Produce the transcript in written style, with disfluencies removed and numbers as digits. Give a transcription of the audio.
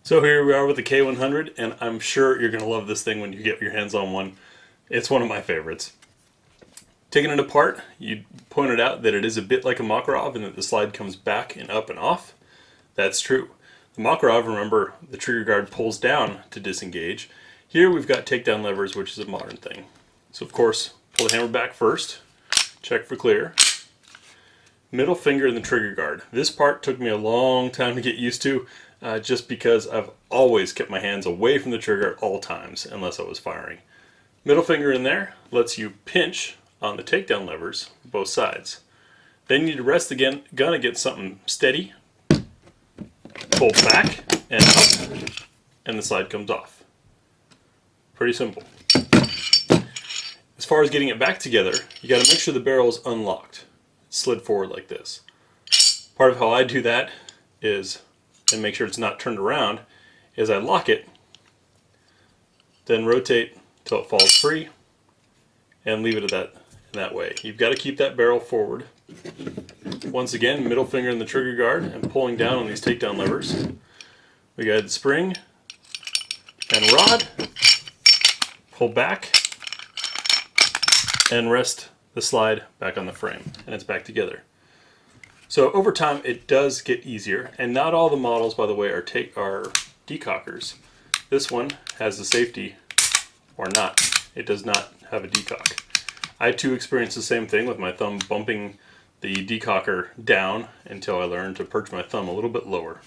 So here we are with the K100, and I'm sure you're going to love this thing when you get your hands on one. It's one of my favorites. Taking it apart, you pointed out that it is a bit like a Makarov and that the slide comes back and up and off. That's true. The Makarov, remember, the trigger guard pulls down to disengage. Here we've got takedown levers, which is a modern thing. So of course, pull the hammer back first, check for clear. Middle finger in the trigger guard. This part took me a long time to get used to, just because I've always kept my hands away from the trigger at all times, unless I was firing. Middle finger in there lets you pinch on the takedown levers, both sides. Then you need to rest the gun against something steady, pull back and up, and the slide comes off. Pretty simple. As far as getting it back together, you got to make sure the barrel is unlocked. It's slid forward like this. Part of how I do that is, and make sure it's not turned around, is I lock it, then rotate till it falls free, and leave it at that way. You've got to keep that barrel forward. Once again, middle finger in the trigger guard and pulling down on these takedown levers. We got the spring and rod, pull back, and rest the slide back on the frame, and it's back together. So over time it does get easier, and not all the models, by the way, are decockers. This one has the safety, or not. It does not have a decock. I too experienced the same thing with my thumb bumping the decocker down until I learned to perch my thumb a little bit lower.